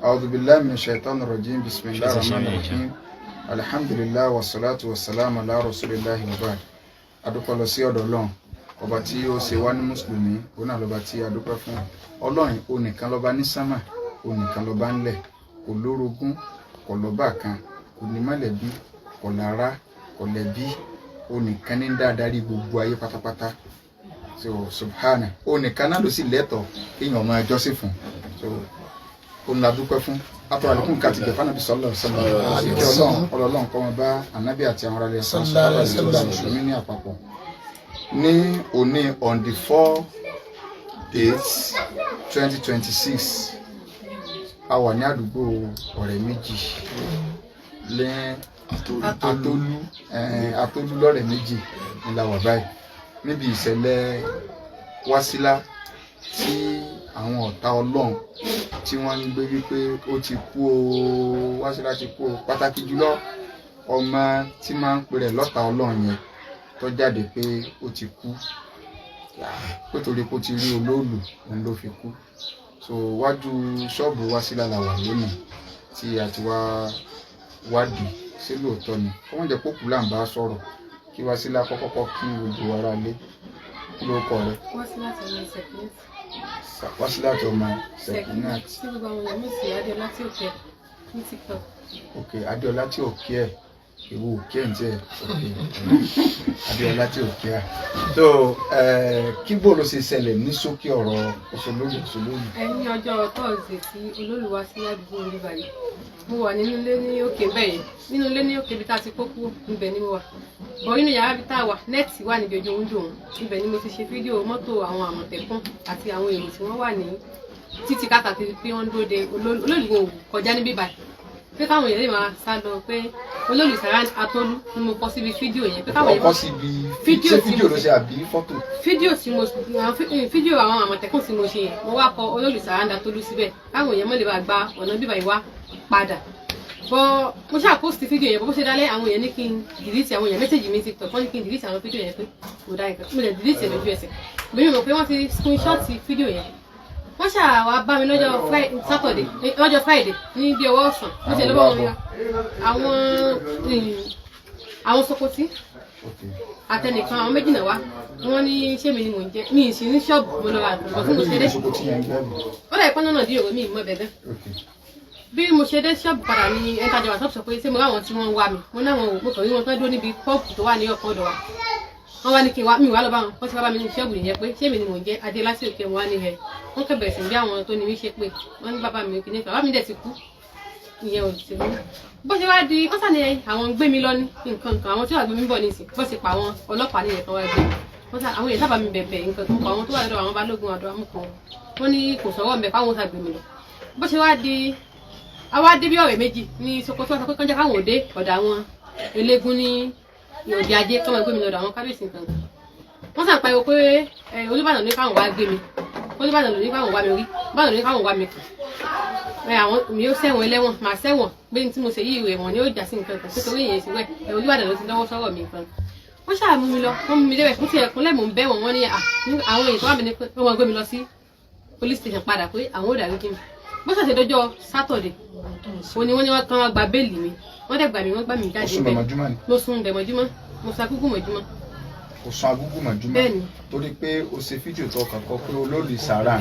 أعوذ بالله من الشيطان الرجيم بسم الله الرحمن الرحيم الحمد لله والصلاة والسلام على رسول الله وبعد. adúpẹ́ lọ sí ọ̀dọ̀ Ọlọ́run ọba tí ó ṣe wá ní mùsùlùmí òun náà lọ́ba tí adúpẹ́ fún Ọlọ́run onìkan lọ́ba ní sámà onìkan lọ́ba ńlẹ̀ kò lórogún kò lọ́ba kan kò ní mọ̀lẹ́bí kò lára kò lẹ́bí onìkan ní dáadáa gbogbo ayé pátápátá so subhana onìkan náà ló sì lẹ́tọ̀ọ́ kéèyàn máa jọ́sìn fún so òun la dúpẹ́ fún atọ àlékún ká ti gẹ fanabi sallallahu alaihi wasallam Ọlọ́run kó máa bá ànábì àti àwọn ará sallallahu alaihi wasallam mùsùlùmí ní àpapọ̀ ní òní on the 4/8/2026 a wà ní àdúgbò ọ̀rẹ́ méjì lẹ Atolu lọ́rẹ́ méjì ní la wà báyìí níbi ìṣẹ̀lẹ̀ Wasila tí àwọn ọ̀tá Ọlọ́run tí wọ́n ń gbé wípé ó ti kú o Wasila ti kú o pàtàkì jùlọ ọmọ tí máa ń pè rẹ̀ lọ́tá Ọlọ́run yẹn tó jáde pé ó ti kú pé torí pé ó ti rí olóòlù òun ló fi kú so wájú ṣọ́ọ̀bù Wasila la wà lónìí tí a ti wá wádìí sí lóòótọ́ ni kó wọ́n jẹ́ pókù là ń bá sọ̀rọ̀ kí Wasila kọ́kọ́ kí gbogbo ara lé kí ló kọ rẹ̀. Wasila tó máa Sekinat. Ok, Adéọlá tí ò kí ẹ̀ ìwò òkè ẹ̀ ń tẹ̀ Adéọlá tí ò kí ẹ̀. So kí bó ló ṣe ṣẹlẹ̀ ní ṣókí ọ̀rọ̀ òṣèlú. Ẹni ọjọ́ tọ́ọ̀sì tí olóòlù wá sí àdúgbò oníbàyí mo wà nínú ilé ní òkè bẹ́ẹ̀ nínú ilé ní òkè bí tá a ti kó kúrò níbẹ̀ ni mo wà bọ̀ nínú yàrá bí tá a wà nẹ́ẹ̀tì wà níbi ojú oúnjẹ òun ibẹ̀ ni mo ti ṣe fídíò mọ́tò àwọn àmọ̀tẹ́kùn àti àwọn èrò tí wọ́n wà ní títí káàkiri pé wọ́n dúró de olóòlù kọjá níbí báyìí pé káwọn èèyàn lè máa sá lọ pé olóòlù Saran Atolu ni mo kọ síbi fídíò yẹn pé káwọn èèyàn kọ síbi fídíò ló ṣe àbí fọ́tò fídíò àwọn àmọ̀tẹ́kùn tí mo ṣe yẹn mo wá kọ olóòlù Saran Atolu síbẹ̀ káwọn èèyàn mọ̀ lè bá gba ọ̀nà bíbá yìí wá padà bọ́ mo ṣáà post fídíò yẹn bó ṣe dálẹ́ àwọn èèyàn ní kí n delete àwọn èèyàn message mi TikTok wọ́n ní kí n delete àwọn fídíò yẹn pé mo dá nǹkan mo lè delete lójú ẹsẹ̀ bí mo mọ̀ pé wọ́n ti screenshot fídíò yẹn wọ́n ṣáà wá bá mi lọ́jọ́ Friday ní bí ọwọ́ ọ̀sán mo ṣe lọ́wọ́ wọn ya àwọn Sokoti àtẹnìkan àwọn méjì náà wá wọ́n ní ṣé mi ni mò ń jẹ mi ì sí ní ṣọ́ọ̀bù mo lọ ra àgbọ̀n fún mo ṣe dé ó dà ìpọ́n náà dí òwe mi ìmọ̀ bẹ̀bẹ̀ bí mo ṣe dé ṣọ́ọ̀bù padà ní ẹ̀ńtàjà wà sọ́ọ̀bù sọ pé ṣé mo ráwọn tí wọ́n ń wá mi mo náwọn òwò kàn rí wọn tán dúró níbi pọ́ọ̀pù tó wà ní ọ̀kan ọ̀dọ̀ wa wọ́n wá ní kí mi wá lọ bá wọn wọ́n ti wá bá mi ní ṣọ́ọ̀bù nìyẹn pé ṣé mi ni mò ń jẹ́ adé láti òkè wọn wá ní ẹ̀ wọ́n kẹ́ bẹ̀rẹ̀ sí bí àwọn tó ní mí ṣe pé wọ́n ní bàbá mi kìíní bàbá mi dẹ̀ ti kú ìyẹn ò sì mú bó ṣe wá di wọ́n sàn ní àwọn gbé mi lọ ní nǹkan àwọn tí wàá gbé mi bọ̀ nísìn bó ṣe pa àwọn ọlọ́pàá nílẹ̀ kan wá gbé wọ́n sàn àwọn èèyàn sábà mi bẹ̀bẹ̀ nǹkan tó ń pa àwọn tó wà lọ́dọ̀ àwọn balógun ọ̀dọ̀ amúkan wọ́n ní kò sọ̀rọ̀ mbẹ̀ fáwọn sàgbé mi lọ bó ṣe wá di àwa dé bí ọ̀rẹ́ méjì ní Sokoto sọ pé kánjá káwọn òde ọ̀dọ̀ àwọn eléégún ní òde ajé kọ́mọ gbé mi lọ́dọ̀ àwọn kábíyèsí nǹkan wọ́n sàn pariwo pé Olúbàdàn ní káwọn wá gbé mi Olúbàdàn ní káwọn wá mi rí Olúbàdàn ní káwọn wá mi kàn àwọn mi ó ṣẹ̀wọ̀n ẹlẹ́wọ̀n màá ṣẹ̀wọ̀n pé tí mo ṣe yí ìwé wọn ni ó jà sí nǹkan kan nítorí ìyẹn ìṣúwẹ̀ Olúbàdàn ló ti lọ́wọ́ sọ́rọ̀ mi nǹkan wọ́n ṣáà mú mi lọ wọ́n mú mi débẹ̀ fún tiẹ̀ kúnlẹ̀ mò ń bẹ̀ wọ́n ní àwọn èèyàn tó wà mí ní pé wọ́n gbé mi lọ sí police station padà pé àwọn ò dàrí kí mi bó ṣàṣe dọjọ́ Saturday wọ́n ní wọ́n kàn wá gba béèlì mi wọ́n dẹ̀ gbà mí wọ́n gbà mí jáde bẹ́ẹ̀ mo sùn bẹ̀mọ̀júmọ́ mo sa gúgú mọ̀júmọ́. kò sùn agúgú mọ̀júmọ́ torí pé o ṣe fídíò tó kàn kọ́ pé olóòlù Saran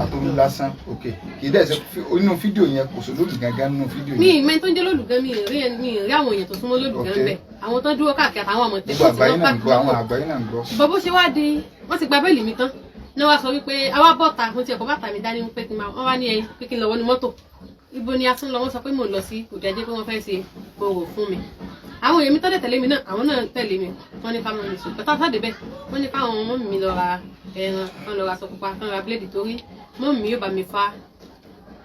Atolu lásán ok kì í dẹ̀ ṣe inú fídíò yẹn kò sọ lóòlù gangan nínú fídíò yẹn. mi ìmẹ́ tó ń jẹ́ lóòlù gan mi ì rí àwọn èèyàn tó súnmọ́ lóòlù gan bẹ́ẹ̀ àwọn tó dúró káàkiri àtàwọn àmọ̀tẹ́kùn tí wọ́n káàkiri àwọn àgbáyé náà ń gbọ́. bó ṣe wá di wọ́n ti gba béèlì mi tán ní wọ́n sọ wípé àwa bọ́ta mo ti ẹ̀kọ́ bàtà mi dání pé kí n máa wọ́n wá ní ẹyin pé kí n lọ wọnú mọ́tò ibo ni a tún lọ wọ́n sọ pé mò ń lọ sí òde ajé pé wọ́n fẹ́ ṣe gbòòrò fún mi àwọn èèyàn mi tọ́lẹ̀ tẹ̀lé mi náà àwọn náà tẹ̀lé mi wọ́n ní ká mọ̀ mi sùn pẹ̀tà sáde bẹ́ẹ̀ wọ́n ní káwọn ọmọ mi lọ ra ẹran kan lọ ra aṣọ pupa kan ra bíléèdì torí mọ́ mi yóò bá mi fa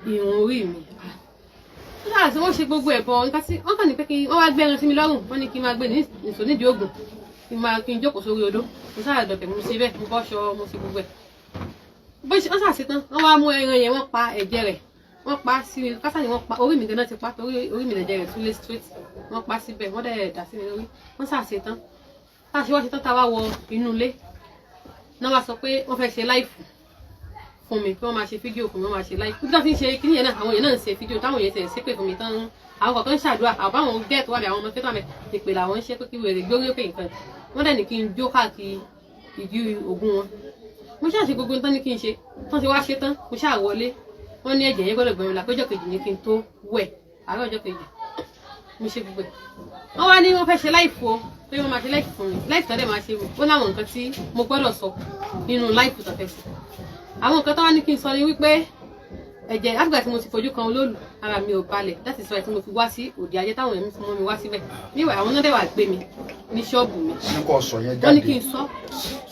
irun orí mi nígbà tí wọ́n ṣe gbogbo ẹ̀bọ̀ nǹkan tí wọ́n kàn ní pé kí wọ́n wá gbé ẹran sí mi lọ́rùn wọ́n ní kí n máa gbé nìṣó nídìí ògùn kí n jókòó sórí odó mo sáà dọ̀tẹ̀ mo ṣe bẹ́ẹ̀ mo bọ́ṣọ mo ṣe gbogbo ẹ̀ bó ṣe wọ́n ṣàṣetán wọ́n wá mú ẹran yẹn wọ́n pa ẹ̀jẹ̀ rẹ̀ wọ́n pa sí mi kásá ni wọ́n pa orí mi gan-an ti pa torí orí mi lẹ̀jẹ̀ rẹ̀ tún lé straight wọ́n pa síbẹ̀ wọ́n dẹ̀ dà sí mi lórí wọ́n ṣàṣetán tá a ṣe wá ṣetán tá a wá wọ inú ilé náà wá sọ pé wọ́n fẹ́ ṣe láìfù fún mi kí wọ́n máa ṣe fídíò fún mi wọ́n máa ṣe láì bí wọ́n ti ń ṣe kíní yẹn náà àwọn èèyàn náà ń ṣe fídíò táwọn èèyàn ti ṣépè fún mi tán àwọn kọ̀ọ̀kan ń ṣàdúrà àbáwọn gẹ́ẹ̀tì wà bí àwọn ọmọ fẹ́tọ́ àmì ìpè làwọn ń ṣe pé kí wèrè gbórí òkè nǹkan wọ́n dẹ̀ ní kí n jó káàkiri ìdí ogun wọn mo ṣáà ṣe gbogbo nǹkan ní kí n ṣe tán ti wá ṣe tán mo ṣáà wọlé wọ́n ní ẹ̀jẹ̀ yẹn gbọ́dọ̀ gbẹ̀rún lápéjọ kejì ní kí n tó wẹ̀ àárọ̀ ọjọ́ kejì mo ṣe gbogbo ẹ̀ wọ́n wá ní wọ́n fẹ́ ṣe láìfo pé wọ́n máa ṣe láìfo fún mi láìfo tán dẹ̀ máa ṣe ó láwọn nǹkan tí mo gbọ́dọ̀ sọ nínú láìfo tó fẹ́ sí àwọn nǹkan tó wá ní kí n sọ ni wípé ẹ̀jẹ̀ àgbà tí mo ti fojú kan olóòlù ara mi ò balẹ̀ láti sọ ẹ̀ tí mo fi wá sí òde ayé táwọn èèyàn mú mi wá síbẹ̀ níwẹ̀ àwọn náà dẹ̀ wà gbé mi ní ṣọ́ọ̀bù mi ní kò sọ yẹn jáde wọ́n ní kí n sọ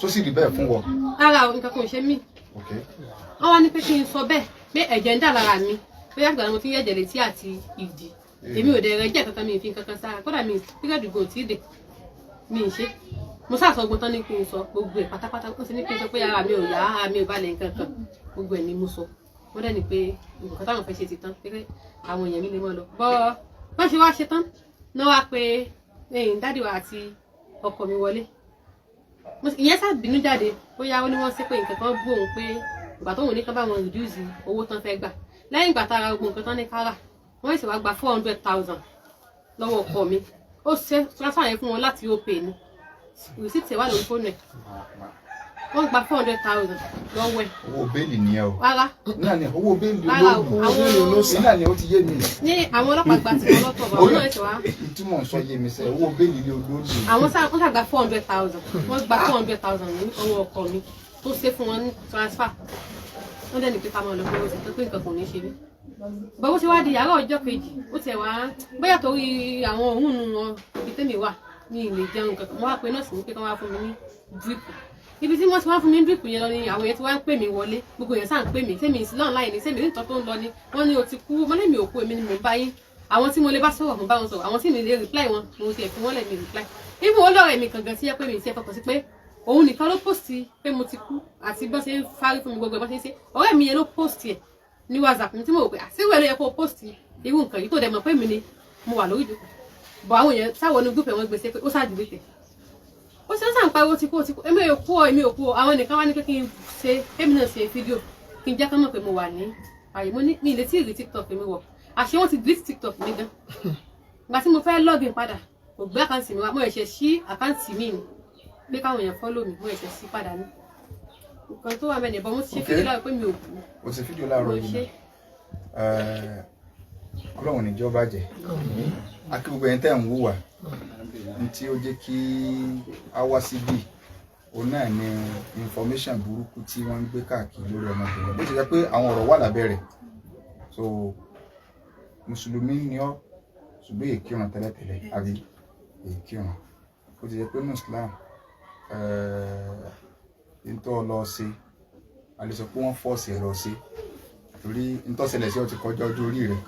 sọ sì rí bẹ́ẹ̀ fún wọn. ara nǹkan kan ò ṣe mí wọ́n wá ní pé kí n sọ bẹ́ẹ̀ pé ẹ̀jẹ̀ ń dà lára mi pé àgbà mo ti ń yẹ̀jẹ̀ létí àti ìdí èmi ò dẹ̀ rẹ̀ jẹ́ kankan mi ì fi kankan sára kódà mi pírẹ́dì gò tí ì dè mi ì ṣe mo sáà sọ gbọ́ntán ní kí n sọ gbogbo ẹ̀ pátápátá ó sì ní kí n sọ pé ara mi ò yá ara mi ò balẹ̀ nǹkan kan gbogbo ẹ̀ ni mo sọ wọ́n dẹ̀ ní pé nǹkan táwọn fẹ́ ṣe ti tán pé àwọn èèyàn mi lè mọ́ lọ bọ́ ṣe wá ṣe tán náà wá pé dádì wa àti ọkọ mi wọlé ìyẹn sáà bínú jáde bóyá ó ní wọ́n ṣe pé nǹkan kan bú òun pé ìgbà tóun ní ká bá wọn reduce owó tán fẹ́ gbà lẹ́yìn ìgbà tá a ra gbogbo nǹkan tán ní kára wọ́n sì wá gba 400,000 lọ́wọ́ ọkọ mi ó ṣe transfer yẹn fún wọn láti opay ni receipt wà lórí fóònù ẹ̀ wọ́n gba 400,000 lọ́wọ́ ẹ̀. owó bẹ́ẹ̀lì ni ẹ o. rárá náà ni owó bẹ́ẹ̀lì olóògùn náà ni ó ti yé mi. ní àwọn ọlọ́pàá gba ti wọn lọ́tọ̀ bá wọn náà ṣe wá. ìtumọ̀ sọ yé mi sẹ́ owó bẹ́ẹ̀lì ni olóògùn. àwọn ṣàgbà 400,000 wọ́n gba 400,000 ní ọwọ́ ọkọ mi tó ṣe fún wọn ní transfer wọ́n dẹ̀ ní pé ká máa lọ pé ó ti tó pé nǹkan kò ní ṣe mí. bọ́wọ́ ṣe wá di àárọ̀ ọjọ́ kejì ó tiẹ̀ wá bóyá torí àwọn òun nu wọn ibi tẹ́mi wà ní ilé jẹun kankan mo wá pe nọ́ọ̀sì ní pé kán wá fún mi ní drip ibi tí wọ́n ti wá fún mi ní drip yẹn lọ ni àwọn yẹn ti wá ń pè mí wọlé gbogbo yẹn sáà ń pè mí sẹ́mi ìsìlọ́ọ̀ láì ní sẹ́mi nítorí tó ń lọ ni wọ́n ní o ti kú mo lé mi ò kú èmi ni mo bá yín àwọn tí mo lè bá sọ̀rọ̀ mo bá wọn sọ̀rọ̀ àwọn tí mi lè reply wọn mo ti ẹ̀ fi wọ́n lẹ̀ mi reply ibi wo lọ́rọ̀ mi kankan sí ẹ pé mi ti ẹ fọkàn sí pé òun nìkan ló post pé mo ti kú àti bọ́n ṣe ń fárí fún mi gbogbo ẹ̀ bọ́n ṣe ń ṣe ọ̀rẹ́ mi yẹn ló post ẹ̀ ní WhatsApp mi tí mo rò pé àṣírí ẹ̀ ló yẹ kó post irú nǹkan yìí tó dẹ̀ mọ̀ pé mi ni mo wà lórí ìjókòó bọ̀ àwọn èèyàn sáwọn ní gúúpù wọn gbèsè pé ó ṣáàdì tẹ̀ ó ṣe ń sàn pariwo ti kú ó ti kú èmi ò kú ọ èmi ò kú ọ àwọn nìkan wá ní pé kí n ṣe èmi náà ṣe fídíò kí n jẹ́ kán mọ̀ pé mo wà ní àyè mo ní mi ì lè tí ì rí TikTok mi wọ̀ àṣé wọ́n ti delete TikTok mi gan ìgbà tí mo fẹ́ login padà kò gbé àkáǹtì mi wá mo ẹ̀ṣẹ̀ sí àkáǹtì mi ni pé káwọn èèyàn follow mi mo ẹ̀ṣẹ̀ sí padà ní nǹkan tó wà mẹ́rin bọ́ mo ti ṣe fídíò láàárọ̀ pé mi ò kú o ti fídíò láàárọ̀ yìí ọlọ́run níjọ́ bàjẹ́ akí gbogbo ẹni tẹ́ ń wúwà ní tí ó jẹ́ kí a wá síbí òun náà ni information burúkú tí wọ́n ń gbé káàkiri lórí ọmọbìnrin bó ti jẹ́ pé àwọn ọ̀rọ̀ wà lábẹ́ rẹ̀ so mùsùlùmí ni ọ́ ṣùgbọ́n èkìràn tẹ́lẹ̀tẹ́lẹ̀ àbí èkìràn bó ti jẹ́ pé Islam ntọ́ lọ sí a lè sọ pé wọ́n fọ́ọ̀sì ẹ̀ lọ sí torí ntọ́sẹ̀lẹ̀ sí ọ ti kọjá ọjọ́ orí rẹ̀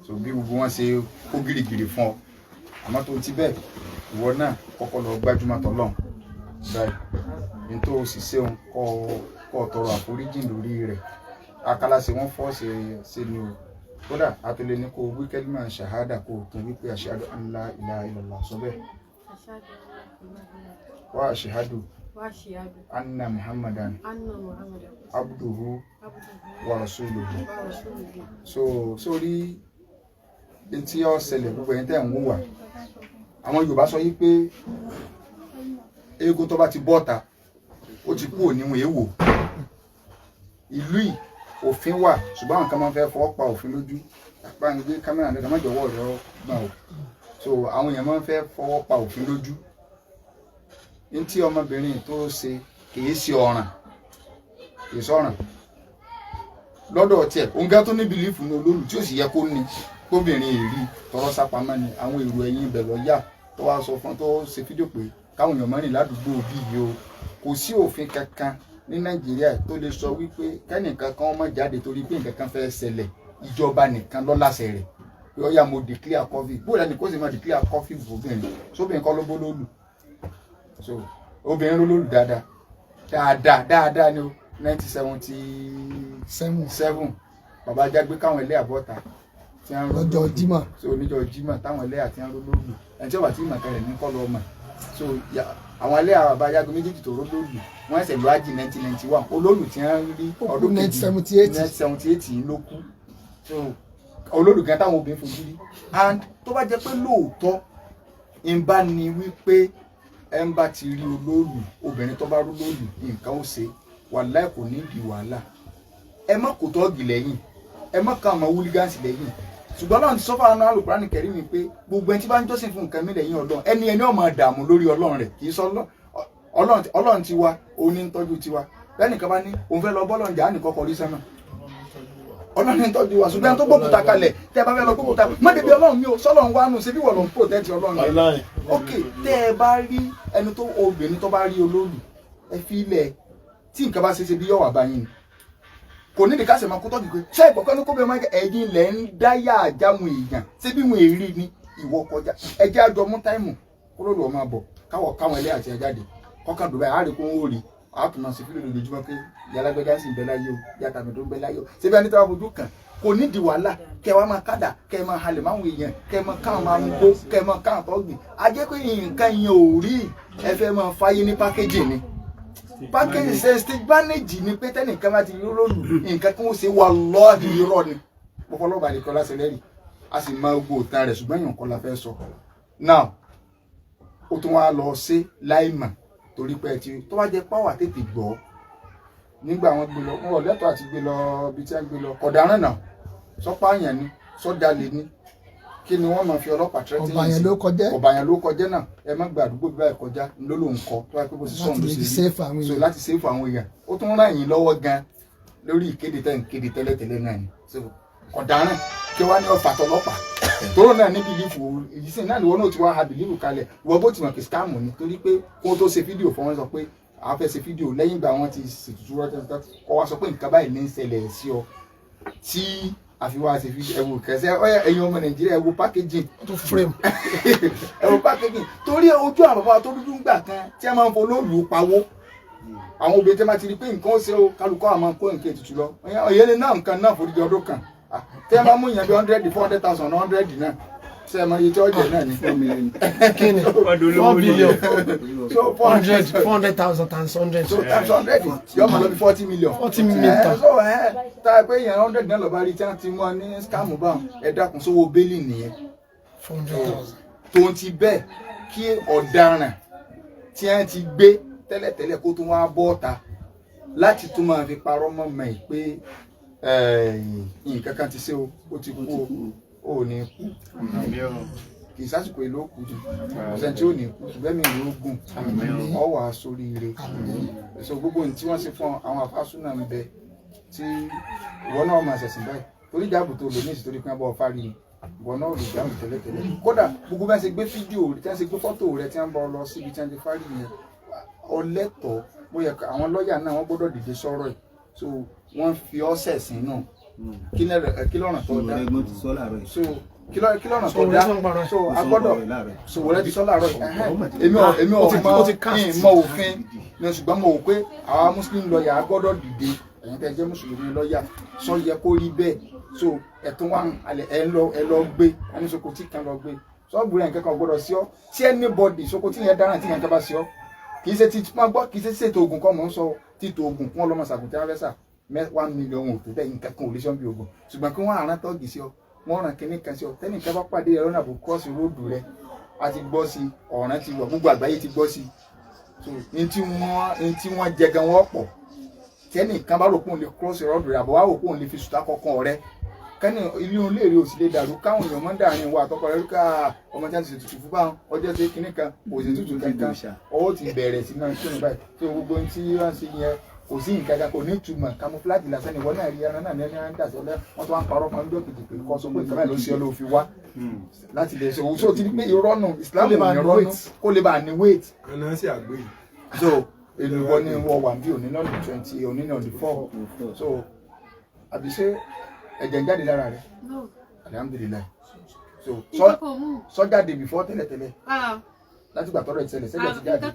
so bí gbogbo wọn ṣe kó gírígírí fún ọ àmọ́ tó ti bẹ́ẹ̀ ìwọ náà kọ́kọ́ lọ gbájúmọ́ tọ́lọ́run báyìí nítorí ó sì ṣeun kọ́ tọrọ àforíjì lórí rẹ̀ akálàṣe wọ́n fọ́ọ̀sì ṣe ni o kódà àtúlẹ̀ ní kó wíkẹ́lì máa ṣàhádà kó tún wípé ashhadu an la ilaha illallah sọ bẹ́ẹ̀ wa ashhadu anna muhammadan abduhu wa rasuluhu so sórí tí ó ṣẹlẹ̀ gbogbo ẹni tẹ́ ń wúwà àwọn Yorùbá sọ yí pé eégún tó bá ti bọ́ta ó ti kú òníwọ̀n èèwò ìlú yìí òfin wà ṣùgbọ́n àwọn kan máa ń fẹ́ fọwọ́ pa òfin lójú àpáǹgbé kámẹ́rà nígbà má jọ̀wọ́ rẹ̀ gbà ó so àwọn èèyàn máa ń fẹ́ fọwọ́ pa òfin lójú ní tí ọmọbìnrin tó ṣe kìí ṣe ọ̀ràn kìí sọ̀ràn lọ́dọ̀ tiẹ̀ òǹgá tó ní bìlífù ní olólù tí ó sì yẹ kó ní kóbìnrin èrí tọrọ sápamọ́ ni àwọn èrò ẹ̀yìn ibẹ̀ lọ yá tó wá sọ fún tó ṣe fídíò pé káwọn èèyàn mọ́rin ládùúgbò bí yìí o kò sí òfin kankan ní Nàìjíríà tó lè sọ wípé kẹ́nìkan kan má jáde torí pé nǹkan kan fẹ́ ṣẹlẹ̀ ìjọba nìkan ló láṣẹ rẹ̀ pé ó yá mo declare COVID bóyá ni kó sì máa declare COVID fóbìnrin sóbìnrin kọ́ ló bó lólu so obìnrin ló lólu dáadáa ni o 1977 bàbá Jágbé káwọn ilé àbọ̀ta tí wọ́n lọ́jọ́ Jímọ̀ so oníjọ́ Jímọ̀ táwọn ilé àti wọ́n lólu ẹni tí ó bá tí ìmọ̀ kẹrẹ̀ ní kọ́ lọ́ọ́ mọ̀ so àwọn ilé àwọn àbájáde méjèèjì tó ró lóòlù wọ́n ẹsẹ̀ lọ ájì 1991 olóòlù tí wọ́n rí ọdún 1978 ló kú olóòlù gan táwọn obìnrin fojú rí and tó bá jẹ́ pé lóòótọ́ ń bá ní wípé ẹ ń bá ti rí olóòlù obìnrin tó bá rú lóòlù nǹkan ó ṣe wàláhì kò ní ìdí wàhálà ẹ má kò tọ́ọ̀gì lẹ́yìn ẹ má kàn mọ́ wúlígánsì lẹ́yìn ṣùgbọ́n Ọlọ́run ti sọ́fà náà Al-Qur'ani Karim mi pé gbogbo ẹni tí bá ń jọ́sìn fún nǹkan mi lẹ́yìn Ọlọ́run ẹni ọmọ dààmú lórí Ọlọ́run rẹ̀ kì í sọ Ọlọ́run tiwa òun ní ń tọ́jú tiwa bẹ́ẹ̀ni kan bá ní òun fẹ́ lọ bọ́lọ̀ jà á nìkan kọrí sẹ́nà Ọlọ́run ní ń tọ́jú wa ṣùgbọ́n tó gbókùtà kalẹ̀ tẹ́ ẹ bá fẹ́ lọ gbókùtà má débi Ọlọ́run mi ò sọ́lọ́run wá nù ṣe bí wọ́n lọ ń protect Ọlọ́run rẹ̀ ok tẹ́ ẹ bá rí ẹni tó obìnrin tó bá rí olóòlù ẹ fi ilẹ̀ tí nǹkan bá ṣe bí yọ̀wà báyìí ni kò ní ìdíkàsẹ̀ máa kó tọ́jú pé ṣé ìgbọ̀kọ́ ní kó bẹ́ẹ̀ máa ń ẹ̀yin lẹ̀ ń dáyà àjámu èèyàn ṣé bí wọn èrí ni ìwọ kọjá ẹjẹ́ àjọ mú táìmù kúrò lọ́ọ́ máa bọ̀ káwọn ẹlẹ́ àti ẹjáde kọ́kàn dùbẹ́ àárẹ̀ kó ń wò rí àtúnà sí fílẹ̀ lójoojúmọ́ pé yàlágbẹ́dá sì ń bẹ láyé o yàtà mi tó ń bẹ láyé o ṣé bí ẹni tó wà fojú kàn kò ní di wàhálà kẹ wàá máa kádà kẹ máa halẹ̀ máwọn èèyàn kẹ máa káwọn máa mú gbó kẹ máa káwọn tọ́gbìn ajẹ́ pé nǹkan yẹn ò rí ẹ fẹ́ máa fáyé ní pákéjì ni pákéjì ṣe stage manage ni pé tẹ́nìkan bá ti lólù nǹkan kí wọ́n ṣe wà lọ́ọ̀dì irọ́ ni pọpọlọ́ba àdìkọ́ lásẹ̀ lẹ́rìí a sì máa gbó òtán rẹ̀ ṣùgbọ́n èèyàn kan la fẹ́ sọ now ó tún wá lọ sí láìmọ̀ torí pé ti tó bá jẹ́ páwà tètè gbọ́ nígbà wọn gbé lọ wọn lẹ́tọ̀ọ́ àti gbé lọ ibi tí wọ́n gbé lọ ọ̀daràn náà sọ́pá àyàn ni sọ́dalẹ̀ ni kí ni wọ́n máa fi ọlọ́pàá tẹ́tí ní ọ̀bàyàn ló kọjá náà ẹ má gba àdúgbò bíbá ẹ̀ kọjá ló ló ń kọ tó wáyé pé bó ti sọ̀rọ̀ ló ṣe rí so láti sèfù àwọn èèyàn ó tún ràn yín lọ́wọ́ gan lórí ìkéde tẹ́ ń kéde tẹ́lẹ̀tẹ́lẹ̀ náà ni ọ̀daràn kí wá ní ọ̀fà tọlọ́pàá tóró náà ní bìlífù ìyísìn náà ni wọn náà ti wá ha bìlífù kalẹ̀ wọ́n bó ti mọ̀ kí skáàmù ni torí pé kó tó ṣe fídíò fún wọn sọ pé àwọn fẹ́ ṣe fídíò lẹ́yìn ìgbà wọn ti ṣètùtù rọ́tẹ́tẹ́ kọ́ wá sọ pé nǹkan báyìí ní ń ṣẹlẹ̀ sí ọ tí àfiwá ṣe fídíò ẹ̀wò kẹsẹ̀ ẹ̀yin ọmọ Nàìjíríà ẹ̀wò packaging tó frame ẹ̀wò packaging torí ojú àwọn bàbá tó dúdú gbà kan tí a máa ń folóòlù pawó àwọn obìnrin tí a máa ti rí pé nǹkan ó ṣe ó kálukọ́ àmọ́ kó nǹkan ètùtù lọ òyìnbó náà nǹkan náà foríjì ọdún kan tí a bá mú yẹn bí 100 400,000 100 náà ṣe é mọ iye tí ó jẹ náà ni. kí ni 4 billion so 400,000 times 100 so times 100 yóò máa lọ bí 40 million. 40 million ta. so tá a pé yẹn 100 náà lọ bá rí tí wọ́n ti mú ọ ní scam bá ẹ dákun sówó bẹ́ẹ̀lì nìyẹn. 400,000. tó ń ti bẹ́ẹ̀ kí ọ̀daràn tí wọ́n ti gbé tẹ́lẹ̀tẹ́lẹ̀ kó tún wá bọ́ ta láti tún máa fi parọ́ mọ́ mọ́ ẹ̀ pé nǹkan kan ti ṣe ó ti kú ó ní kú kì í sásìkò ìlú òkú jù ọ̀sẹ̀ tí ó ní kú ṣùgbọ́n mi ìlú ogun ọ wà sórí ire so gbogbo ohun tí wọ́n ṣe fún àwọn afásúnà ń bẹ tí ìwọ náà máa ṣẹ̀sìn báyìí torí ìjáàbù tó lò ní ìsìtorí pé wọ́n bọ́ fárí ni ìwọ náà lò jáàbù tẹ́lẹ̀tẹ́lẹ̀ kódà gbogbo bá ṣe gbé fídíò tí wọ́n ṣe gbé fọ́tò rẹ tí wọ́n bọ́ lọ síbi tí wọ́n ti fárí yẹn ọlẹ́tọ̀ọ́ bóyá àwọn lọ́ọ̀yà náà wọ́n gbọ́dọ̀ dìde sọ̀rọ̀ ẹ̀ so wọ́n fi ọ́sẹ̀ sí náà kí lọ́nà tó dá so kí lọ́nà tó dá so agbọ́dọ̀ so wọlé ti sọ láàárọ̀ èmi ò mọ òfin ní ṣùgbọ́n mo wò pé àwa muslim lọ́ọ̀yà agbọ́dọ̀ dìde ẹ̀yin tẹ́ jẹ́ mùsùlùmí lọ́ọ̀yà sọ yẹ kó rí bẹ́ẹ̀ so ẹ̀tún wà ẹ lọ gbé ẹni sokoti kan lọ gbé sọ́ọ̀bù rẹ̀ nǹkan kan gbọ́dọ̀ sí ọ tí anybody sokoti yẹn dáràn tí yẹn kẹ́ bá sí ọ kì í ṣe ti máa gbọ́ kì í ṣe ṣètò oògùn kọ́ mọ̀ ń sọ títò oògùn kún ọlọ́mọ sàkùntẹ́ afẹ́sà 1 million ò tó bẹ́ẹ̀ nǹkan kan ò lè ṣọ́ bí oògùn ṣùgbọ́n kí wọ́n àrán tọ́gì sí ọ wọ́n ràn kíní kan sí ọ tẹ́nìkan bá pàdé ẹ̀rọ náà bò kọ́ọ̀sì róòdù rẹ a ti gbọ́ sí ọ̀ràn ti wọ̀ gbogbo àgbáyé ti gbọ́ sí so ní tí wọ́n jẹ gan wọ́n pọ̀ tẹ́nìkan bá rò pé òun lè kọ́ọ̀sì róòdù rẹ àbọ̀ wá rò pé òun lè fi sùtá kọ̀ọ̀kan rẹ kẹ́ni ilé òun léèrè ò sì lè dàrú káwọn èèyàn máa ń dàrin wa àtọkọ rẹ ká ọmọ tí a ti ṣe tutù fún báwọn ọjọ́ tí kíní kan kò sí tutù kankan ọwọ́ ti bẹ̀rẹ̀ sí náà kí ni báyìí tí gbogbo ohun tí wọ́n ṣe yẹn kò sí nǹkan kan kò ní ìtumọ̀ camouflage lásán ni wọ́n náà rí ẹran náà ní ẹni ń dàsẹ́ lẹ́ wọ́n tó wá ń parọ́ kan ọjọ́ kejì pé kọ́ sọ pé nǹkan báyìí ló ṣe ọ ló fi wá láti lè ṣe òun tó ti rí pé irọ́ nù Islam ò ní rọ́nù kó lè bá ní weight. so èlùbọ́ ní wọ́n wà bí òní náà ní 20 òní náà ní 4 so àbí ṣé ẹ̀jẹ̀ ń jáde lára rẹ̀ alhamdulilayi so sọ́jáde before tẹ́lẹ̀tẹ́lẹ̀ láti gbà tọrọ ìṣẹ̀lẹ̀ sẹ́jẹ̀ ti jáde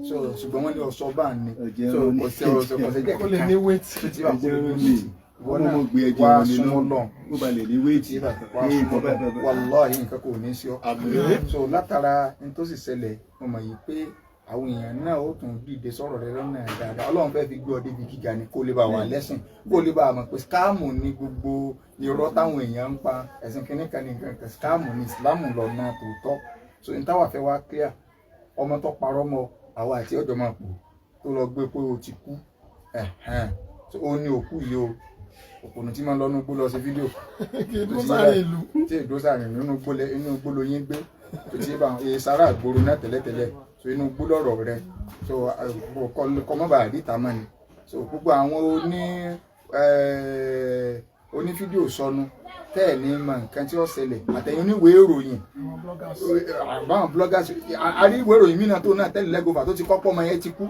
so ṣùgbọ́n wọ́n ní ọ̀ṣọ́ bá ní so ọ̀sẹ̀ jẹ́ kó lè ní weight tí wà kó lè ní weight wọ́n náà wá súnmọ́ lọ ó ba lè ní weight wá súnmọ́ lọ wàláhì nǹkan kò ní sí ọ so látara ní tó sì ṣẹlẹ̀ mo mọ̀ yìí pé àwọn èèyàn náà ó tún dìde sọ̀rọ̀ rẹ lọ́nà dáadáa Ọlọ́run fẹ́ fi gbé ọ débi gíga ni kó lè bá wà lẹ́sìn kó lè bá mọ̀ pé skáàmù ni gbogbo irọ́ táwọn èèyàn ń pa ẹ̀sìn kìíní kan ní nǹkan skáàmù ni ìsìlámù lọ́nà tòótọ́ so ní táwa fẹ́ wá clear ọmọ tó parọ́ mọ́ àwa àti ọjọ́ máa pò tó lọ gbé pé o ti kú so ó ní òkú yìí o òpònú tí máa ń lọ inú igbó lọ sí fídíò tí èdò sàrìn nínú igbó ló yín gbé tó ti bá sára àgbòrò náà tẹ́lẹ̀tẹ́lẹ̀ so inú igbó lọ́rọ̀ rẹ so kọ́mọ́bà àríta mọ́ ni so gbogbo àwọn oní fídíò sọnù tẹ́ẹ̀ ní mọ nǹkan tí ó ṣẹlẹ̀ àtẹ̀yìn oníwèé ìròyìn àwọn bloggers àrí ìwé ìròyìn mìíràn tó náà tẹ́lẹ̀ lẹ́gọ̀fà tó ti kọ́pọ̀ ọmọ yẹn ti kú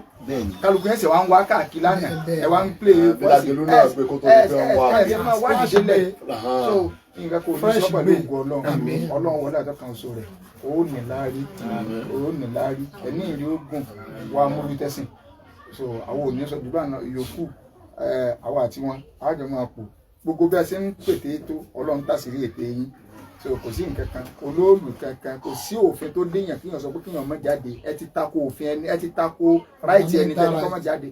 kálukú yẹn ṣe wá ń wá káàkiri lánàá ẹ wá ń play voice ẹ máa wá dìde lẹ̀ so nǹkan kò ní sọ pẹ̀lú ògùn Ọlọ́run wọlé àtọ́kàn oṣù rẹ̀ ó ní láárí ẹ̀ní ìrí ogun wa múlú tẹ́sìn so àwọn ò ní sọ jù bá yòókù àwọn àti wọn àjọ máa pò gbogbo bí a ṣe ń pètè tó Ọlọ́run tàṣírí ètè yín so kò sí nǹkan kan olóòlù kankan kò sí òfin tó déyàn kíyàn sọ pé kíyàn má jáde ẹ ti tako òfin ẹni ẹ ti tako right ẹni tẹ́ni kọ́ má jáde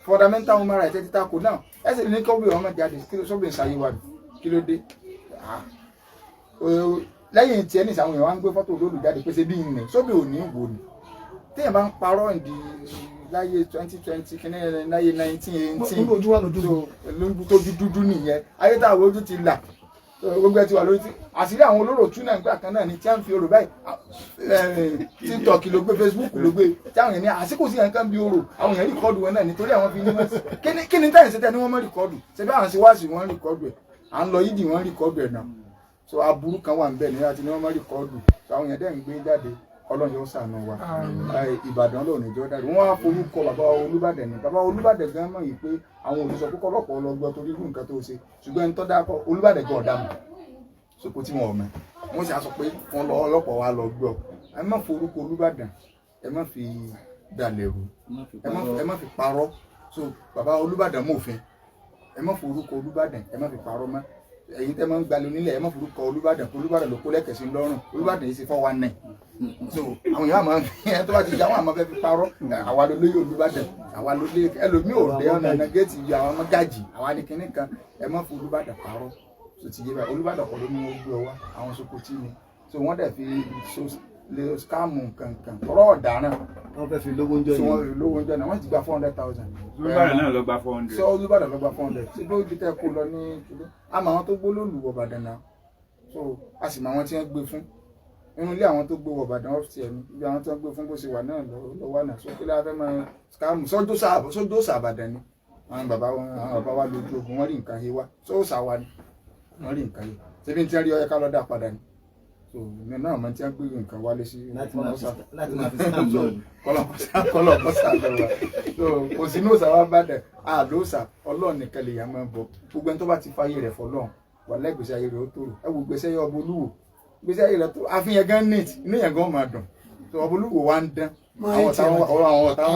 fundamental human right ẹ ti tako náà ẹ sì ní kọ́bí ọmọ jáde kí ló sọ́bìn ṣàyẹ̀wò kí ló dé lẹ́yìn tí ẹni ìsàwọn èèyàn wá ń gbé fọ́tò olóòlù jáde pé ṣe bí ìrìn sóbì ò ní wò ni téèyàn bá ń parọ́ ìdí láyé 2020 kíní láyé 1918 tó dúdú nìyẹn ayé táwọn ojú ti là gbogbo ẹ ti wà lórí tí àṣírí àwọn olóró tún náà gbà kan náà ni tí a ń fi orò báyìí TikTok ló gbé Facebook ló gbé tí àwọn èèyàn ní àsìkò sí nǹkan bí orò àwọn èèyàn rìkọ́dù wọn náà nítorí àwọn fi ní wọn kí ni táyì ṣẹtẹ ni wọn mọ rìkọ́dù ṣẹbi àwọn ṣe wáṣì wọn rìkọ́dù ẹ à ń lọ yídì wọn rìkọ́dù ẹ náà so aburú kan wà ń bẹ ní láti ní wọn mọ rìkọ́dù so àwọn èèyàn dẹ́ ń gbé jáde Ọlọ́run yóò ṣàánú wa Ìbàdàn lónìí ìjọ dáre wọn á forúkọ bàbá Olúbàdàn ní bàbá Olúbàdàn gan mọ̀ yìí pé àwọn olùsọ púpọ̀ lọ́pọ̀ ọlọ́gbọ́n torí irú nǹkan tó ṣe ṣùgbọ́n ẹni tó dákọ̀ Olúbàdàn gan ọ̀dà mọ̀ sopọ̀ tí wọn ò mọ̀ wọ́n sì á sọ pé wọ́n lọ ọlọ́pọ̀ wa lọ gbọ́ ẹ má forúkọ Olúbàdàn ẹ má fi dàlẹ̀rù ẹ má fi parọ́ so bàbá Olúbàdàn mọ̀fin ẹ má forúkọ Olúbàdàn ẹ má fi parọ́ mọ́ ẹ̀yin tẹ́ máa ń gbalẹ̀ onílẹ̀ ẹ má forúkọ Olúbàdàn ló kó lẹ́kẹ̀sí lọ́rùn Olúbàdàn yìí ṣe 419 so àwọn èèyàn máa ń fi ẹ tó bá ti jà wọn àmọ́ fẹ́ fi parọ́ àwa ló lóye Olúbàdàn àwa ló lé ẹlòmíì ò dé ọ̀nà nàgẹ́tì yìí àwọn ọmọ gàjì àwa ní kinní kan ẹ má fi Olúbàdàn parọ́ so ti yé báyìí Olúbàdàn kọ́ ló ní wọ́n gbé ọwá àwọn Sokoti ni so wọ́n dẹ̀ fi lè skáàmù kankan ọ̀rọ̀ ọ̀daràn wọ́n fẹ́ fi lówó ń jọ yìí wọ́n fi lówó ń jọ náà wọ́n ti gba 400,000 Olúbàdàn náà lọ gba 400 so Olúbàdàn lọ gba 400 ṣé bí ó di tẹ́ kó lọ ní kìló àmọ́ àwọn tó gbó lólu Ìbàdàn náà so a sì mọ àwọn tí wọ́n gbé fún inú ilé àwọn tó gbé Ìbàdàn ọ́fíìsì ẹni ibi àwọn tó gbé fún bó ṣe wà náà lọ́wọ́ náà so kí ló fẹ́ máa skáàmù sójó sàbàdàn ni àwọn bàbá wa lójú ogun wọ́n rí nǹkan yé wa sóòsà wa ni wọ́n rí nǹkan yé ṣebí tí wọ́n rí ọyẹ ká lọ́dà padà ni so ní náà mọ̀ tí wọ́n gbé nǹkan wálé sí láti máa fi stamp lọ́ọ̀dù kọ́lọ̀kọ́sà lọ́wọ́ so kò sí ní òsà wa bá dẹ̀ àlóòsà Ọlọ́run nìkan lè yà máa bọ̀ gbogbo ẹni tó bá ti fáyé rẹ̀ fọlọ́run wà lẹ́gbẹ̀ẹ́sẹ̀ ayé rẹ̀ ó tòrò ẹ wo gbèsè yẹ ọbọ olúwo gbèsè ayé rẹ̀ tó àfihàn gan neat inú yẹn gan máa dùn so ọbọ olúwo wa ń dán àwọn táwọn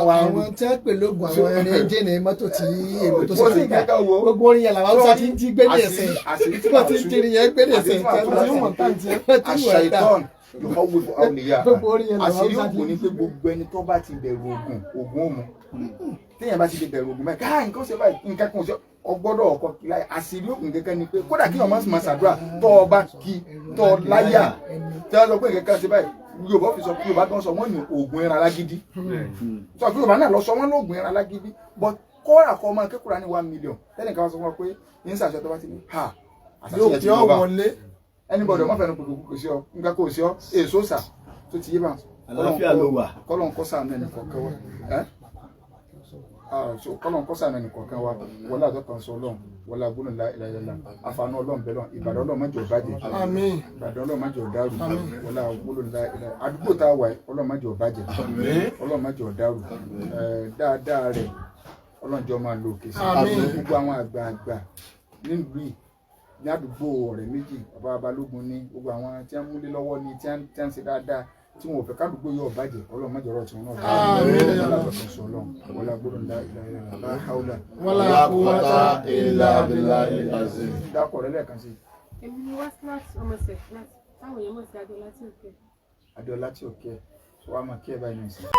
wá ń rú àwọn tí wọ́n pè lóògùn àwọn ẹni ẹjẹ́ ní mọ́tò tí èrò tó sì fi gbà gbogbo orin yẹn làwọn Haúsá ti ń jí gbé ní ẹsẹ̀ tí wọ́n ti ń jírí yẹn gbé ní ẹsẹ̀ tí wọ́n wọ̀n tàǹtì ẹ̀ wọ́n ti wọ̀ ẹ̀dá àṣírí ògùn ni pé gbogbo ẹni tó bá ti bẹ̀rù ògùn òmù téèyàn bá ti lè bẹ̀rù ògùn mẹ́ta káà nǹkan ṣe báyìí nǹkan kan ṣe ọgbọ́dọ̀ ọkọ̀ kí láyé àṣírí ògùn kẹ́kẹ́ ni pé kódà kí ọmọ sì máa ṣàdúrà tó o bá kí tó o láyà tí wọ́n sọ pé nǹkan kan ṣe báyìí Yorùbá fi sọ pé Yorùbá tó ń sọ wọ́n ní ògùn ẹran alágídí sọ pé Yorùbá náà lọ sọ wọ́n ní ògùn ẹran alágídí but kọ́ra kọ́ ọmọ kékeré ní 1 million tẹ́lẹ̀ kan sọ fún ọ pé ní sàṣọ tó bá ti ní ha àṣàṣe ti yóò wọlé anybody ọmọ fẹ́ràn gbogbo kò sí ọ nǹkan kò sí ọ èso sà tó ti yé bá àlàáfíà ló wà kọ́lọ̀ ń kọ́ sáà náà nìkan kan wá so kọ́lọ̀ ń kọ́ sáà náà nìkan kan wá wọlé àtọ́kàn sọ Ọlọ́run wọlé agbóhùn ìlàyẹlá àfààní Ọlọ́run bẹ́ẹ̀ lọ Ìbàdàn Ọlọ́run má jẹ́ ó bàjẹ́ Ìbàdàn Ọlọ́run má jẹ́ ó dàrú wọlé agbóhùn ìlàyẹlá àdúgbò tá a wà Ọlọ́run má jẹ́ ó bàjẹ́ Ọlọ́run má jẹ́ ó dàrú dáadáa rẹ̀ Ọlọ́run jọ máa lo òkè sí gbogbo àwọn àgbààgbà nílùú yìí ní àdúgbò ọ̀rẹ́ méjì bàbá Balógun ní gbogbo àwọn tí wọ́n múlé lọ́wọ́ ní tí wọ́n ṣe dáadáa tí wọn ò fẹ́ kádùúgbò yóò bàjẹ́ Ọlọ́run má jẹ́ ọ̀rọ̀ tí wọn náà bàjẹ́ wọlé agbóhùn ìlàyẹlá haúlà wala quwwata illa billahil azim. dákọ̀ rẹ̀ lẹ́ẹ̀kan sí. èmi ni wá síláàsì ọmọ ṣẹ̀ láti táwọn èèyàn mọ̀ sí Adéọlá tí òkè. Adéọlá tí òkè wàá máa kí ẹ báyìí nìyẹn.